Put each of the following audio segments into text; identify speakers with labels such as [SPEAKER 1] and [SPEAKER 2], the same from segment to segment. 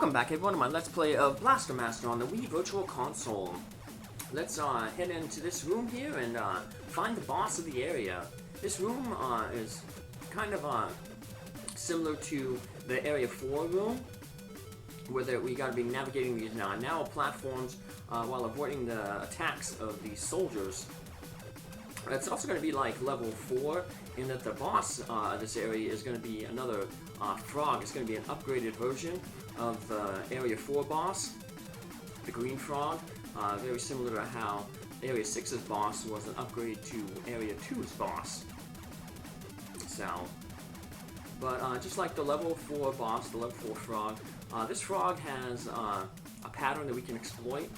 [SPEAKER 1] Welcome back everyone to my Let's Play of Blaster Master on the Wii Virtual Console. Let's head into this room here and find the boss of the area. This room is kind of similar to the Area 4 room, where we gotta be navigating these narrow platforms while avoiding the attacks of these soldiers. It's also going to be like level 4 in that the boss of this area is going to be another frog. It's going to be an upgraded version of the Area 4 boss, the green frog, very similar to how Area 6's boss was an upgrade to Area 2's boss. So, but just like the level 4 boss, the level 4 frog, this frog has a pattern that we can exploit.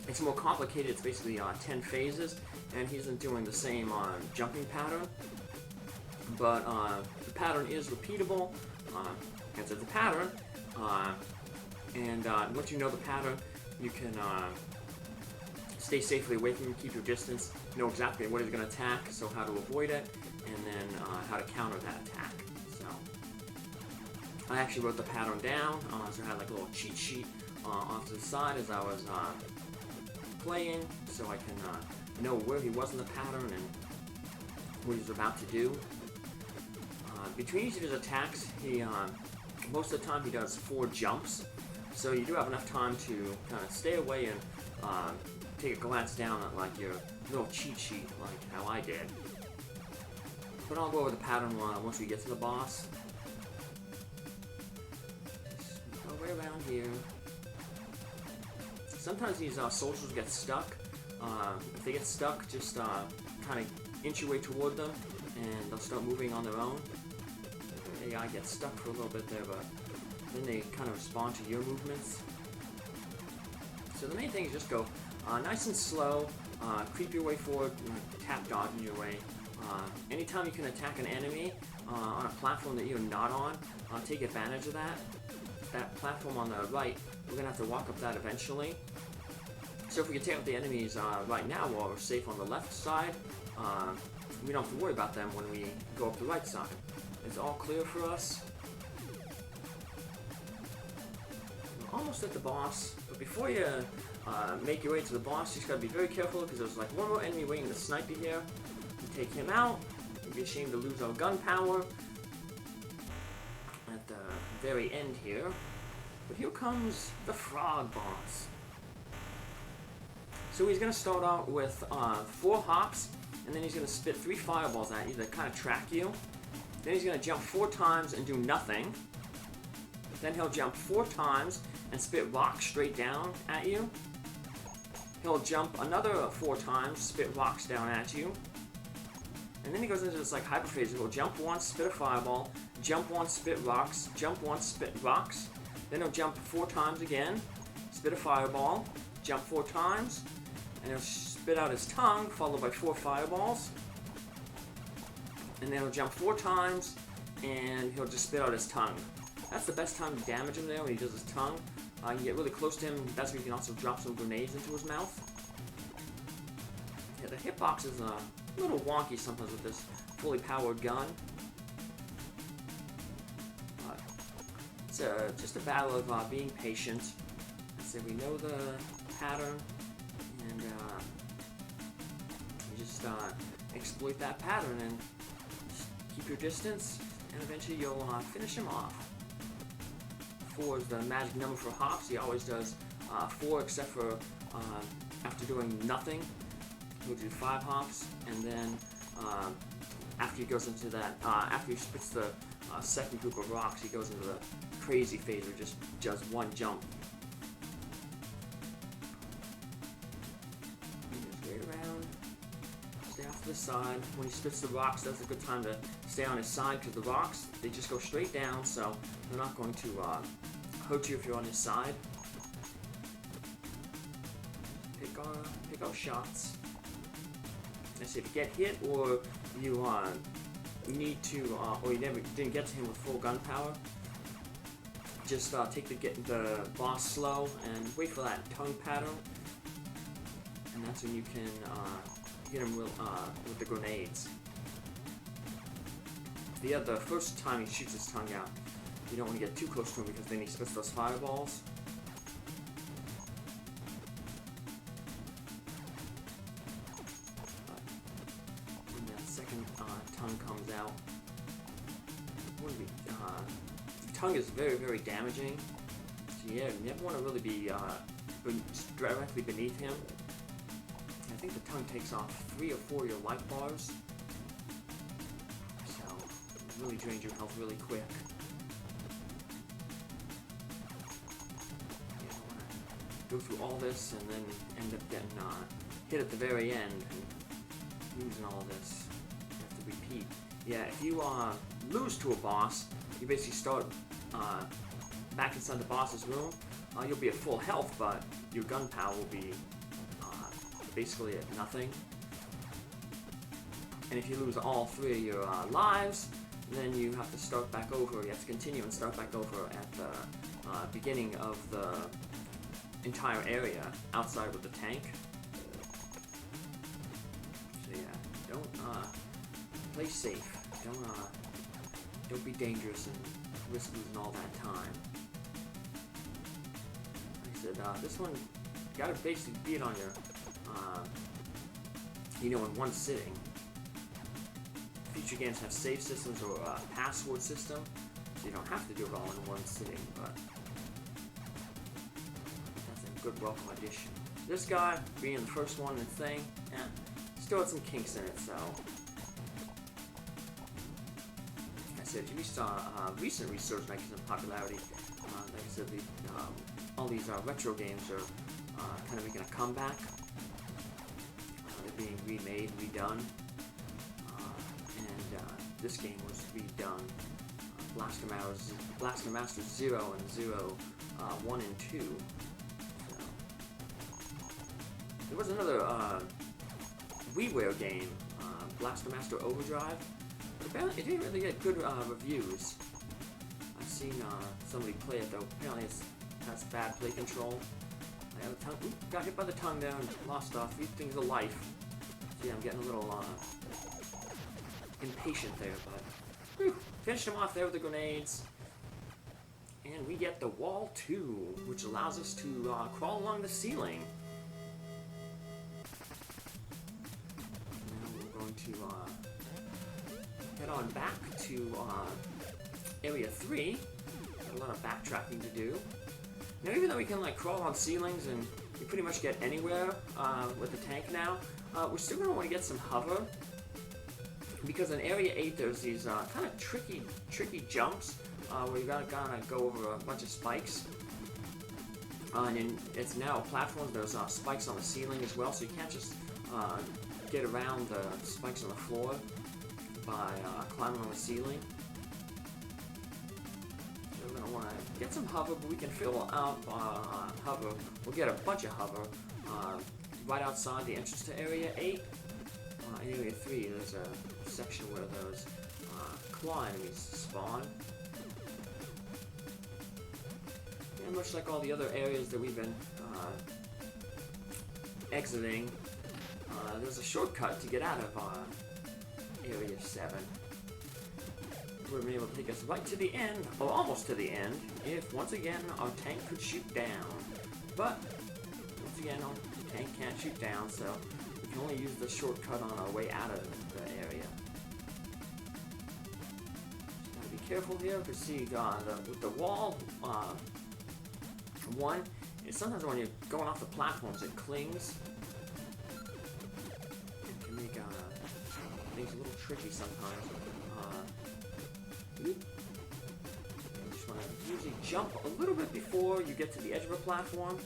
[SPEAKER 1] It's more complicated. It's basically 10 phases, and he isn't doing the same jumping pattern. But the pattern is repeatable. It's a pattern, and once you know the pattern, you can stay safely away from him, keep your distance, know exactly what he's going to attack, so how to avoid it, and then how to counter that attack. So I actually wrote the pattern down, so I had like a little cheat sheet off to the side as I was playing, so I can know where he was in the pattern and what he's about to do. Between each of his attacks, he most of the time he does 4 jumps, so you do have enough time to kind of stay away and take a glance down at like your little cheat sheet, like how I did. But I'll go over the pattern once we get to the boss. Just go right around here. Sometimes these soldiers get stuck. If they get stuck, just kind of inch your way toward them, and they'll start moving on their own. The AI gets stuck for a little bit there, but then they kind of respond to your movements. So the main thing is just go nice and slow, creep your way forward, tap dodging your way. Anytime you can attack an enemy on a platform that you're not on, take advantage of that. That platform on the right, we're going to have to walk up that eventually. So if we can take out the enemies right now while we're safe on the left side, we don't have to worry about them when we go up the right side. It's all clear for us. We're almost at the boss, but before you make your way to the boss, you just gotta be very careful because there's like one more enemy waiting to snipe you here. You take him out, you'd be ashamed to lose our gun power at the very end here. But here comes the frog boss. So he's gonna start out with 4 hops, and then he's gonna spit 3 fireballs at you that kind of track you. Then he's going to jump 4 times and do nothing. Then he'll jump 4 times and spit rocks straight down at you. He'll jump another 4 times, spit rocks down at you. And then he goes into this like hyper phase. He'll jump once, spit a fireball, jump once, spit rocks, jump once, spit rocks. Then he'll jump 4 times again, spit a fireball, jump 4 times, and he'll spit out his tongue, followed by 4 fireballs. And then he'll jump 4 times, and he'll just spit out his tongue. That's the best time to damage him there, when he does his tongue. You get really close to him, that's when you can also drop some grenades into his mouth. Yeah, the hitbox is a little wonky sometimes with this fully powered gun. But it's just a battle of being patient. So we know the pattern, and you just exploit that pattern and keep your distance, and eventually you'll finish him off. 4 is the magic number for hops. He always does 4, except for after doing nothing. He'll do 5 hops, and then after he goes into that, after he spits the second group of rocks, he goes into the crazy phase where he just does 1 jump. To the side. When he spits the rocks, that's a good time to stay on his side, because the rocks, they just go straight down, so they're not going to hurt you if you're on his side. Pick our shots. I say, if you get hit, or you need to, or you didn't get to him with full gun power, just take the boss slow and wait for that tongue pattern, and that's when you can hit him with the grenades. The first time he shoots his tongue out, You don't want to get too close to him because then he spits those fireballs. When that second tongue comes out, the tongue is very, very damaging. So yeah, you never want to really be directly beneath him. I think the tongue takes off 3 or 4 of your life bars. So it really drains your health really quick. Go through all this and then end up getting hit at the very end and losing all this. You have to repeat. Yeah, if you lose to a boss, you basically start back inside the boss's room. You'll be at full health, but your gunpowder will be basically at nothing. And if you lose all 3 of your lives, then you have to start back over. You have to continue and start back over at the beginning of the entire area outside with the tank. So yeah, don't play safe. Don't be dangerous and risk losing all that time. Like I said, this one you gotta basically beat on your in one sitting. Future games have save systems or a password system, so you don't have to do it all in one sitting, but good welcome addition. This guy, being the first one in the thing, still had some kinks in it, so. Like I said, you saw recent resurgence in popularity. Like I said, all these retro games are kind of making a comeback. They're being remade, redone. And this game was redone. Blaster Master 0 and 0, 1 and 2. There was another WiiWare game, Blaster Master Overdrive, but apparently it didn't really get good reviews. I've seen somebody play it though. Apparently it has bad play control. I have a tongue. Oop, got hit by the tongue there and lost 3 things of life. So yeah, I'm getting a little impatient there, but whew, finished him off there with the grenades. And we get the Wall 2, which allows us to crawl along the ceiling. To head on back to Area 3. Got a lot of backtracking to do. Now, even though we can crawl on ceilings and you pretty much get anywhere with the tank now, we're still going to want to get some hover, because in Area 8 there's these kind of tricky jumps where you gotta go over a bunch of spikes. And it's now platforms. There's spikes on the ceiling as well, so you can't just get around the spikes on the floor by climbing on the ceiling. So we're going to want to get some hover, but we can fill out hover. We'll get a bunch of hover right outside the entrance to Area 8. In Area 3, there's a section where those claw enemies spawn. And much like all the other areas that we've been exiting, there's a shortcut to get out of Area 7. We're able to take us right to the end, or almost to the end, if once again our tank could shoot down. But once again, our tank can't shoot down, so we can only use the shortcut on our way out of the area. Just gotta be careful here, because see, with the wall, one, sometimes when you're going off the platforms, it clings. Make things a little tricky sometimes. You just want to usually jump a little bit before you get to the edge of a platform.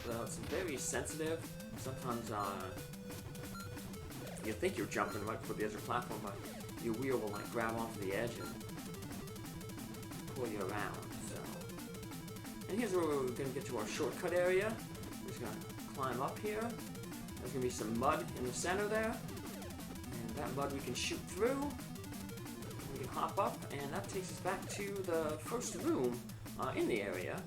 [SPEAKER 1] So it's very sensitive. Sometimes you think you're jumping right before the edge of the platform, but your wheel will grab onto the edge and pull you around. So, and here's where we're going to get to our shortcut area. We're just going to climb up here. There's going to be some mud in the center there, and that mud we can shoot through. We can hop up, and that takes us back to the first room in the area.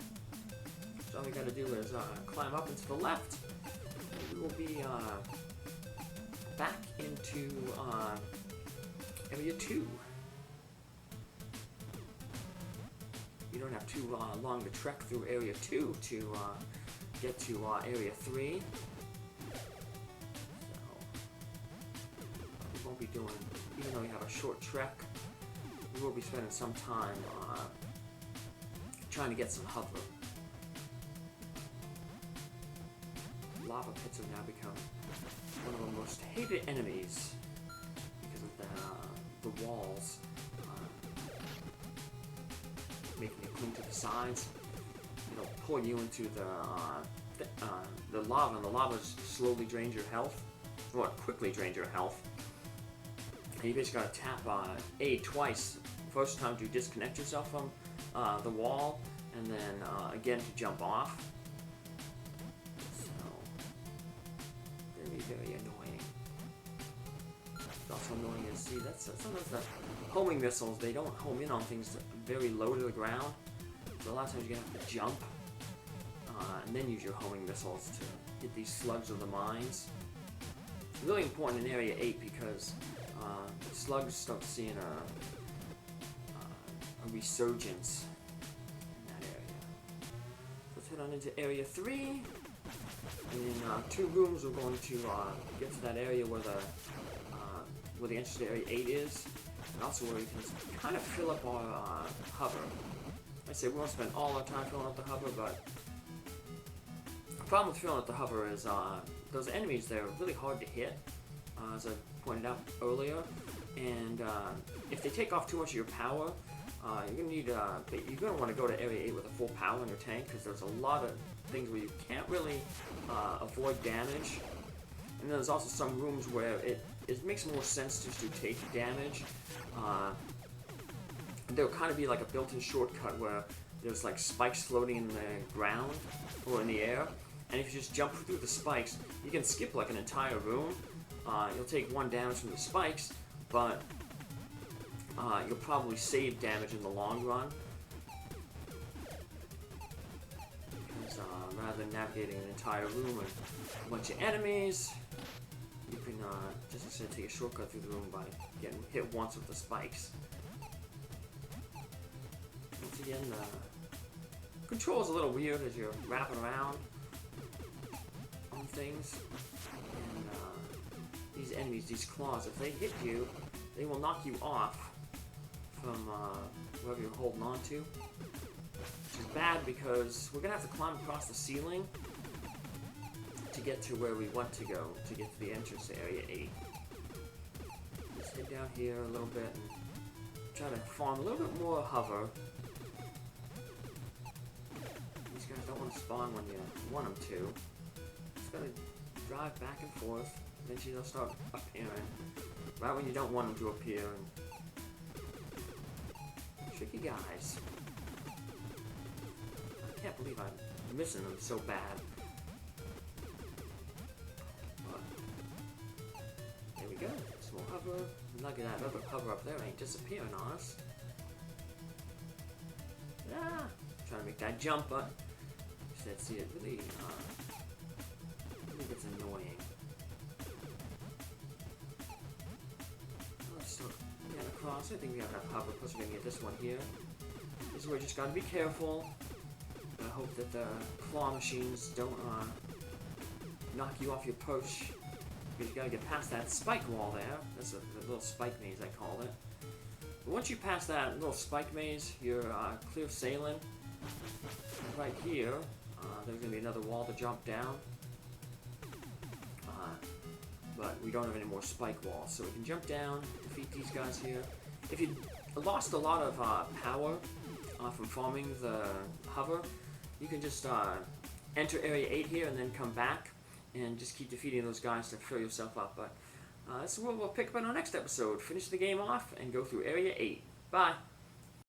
[SPEAKER 1] So all we got to do is climb up and to the left, and we will be back into Area 2. you don't have too long to trek through Area 2 to get to Area 3. So, we won't be doing, even though we have a short trek, we will be spending some time trying to get some hover. Lava pits have now become one of our most hated enemies because of the walls making you cling to the sides. It'll pull you into the lava, and the lava slowly drains your health, or quickly drains your health. And you basically gotta tap A twice. First time to disconnect yourself from the wall, and then again to jump off. Very annoying. It's also annoying to see that sometimes the homing missiles, they don't home in on things very low to the ground. So a lot of times you're going to have to jump and then use your homing missiles to hit these slugs of the mines. It's really important in Area 8 because the slugs start seeing a resurgence in that area. Let's head on into Area 3. And in 2 rooms, we're going to get to that area where the entrance to Area 8 is, and also where we can kind of fill up our hover. Like I say, we won't spend all our time filling up the hover, but the problem with filling up the hover is those enemies, they're really hard to hit, as I pointed out earlier, and if they take off too much of your power, you're gonna want to go to Area 8 with a full power in your tank, because there's a lot of things where you can't really avoid damage. And then there's also some rooms where it makes more sense just to take damage. There'll kind of be like a built-in shortcut where there's like spikes floating in the ground or in the air, and if you just jump through the spikes, you can skip like an entire room. You'll take 1 damage from the spikes, but you'll probably save damage in the long run. Because rather than navigating an entire room and a bunch of enemies, you can just instead take a shortcut through the room by getting hit once with the spikes. Once again, the control's a little weird as you're wrapping around on things. And these enemies, these claws, if they hit you, they will knock you off from whoever you're holding on to. Which is bad because we're going to have to climb across the ceiling to get to where we want to go, to get to the entrance to Area 8. Just head down here a little bit and try to farm a little bit more hover. These guys don't want to spawn when you want them to. Just gotta drive back and forth. Eventually they'll start appearing. Right when you don't want them to appear. And tricky guys. I can't believe I'm missing them so bad. But there we go. Some more hover. Look at that other hover up there ain't disappearing on us. Ah! Trying to make that jump, but you see it really gets annoying. Let's start getting across. I think we have enough hover, plus we're gonna get this one here. This is where you just gotta be careful. I hope that the claw machines don't knock you off your perch. Because you gotta get past that spike wall there. That's the little spike maze, I call it. But once you pass that little spike maze, you're clear sailing. And right here, there's gonna be another wall to jump down. But we don't have any more spike walls, so we can jump down, defeat these guys here. If you lost a lot of power from farming the hover, you can just enter Area 8 here and then come back and just keep defeating those guys to fill yourself up. But this is what we'll pick up in our next episode. Finish the game off and go through Area 8. Bye!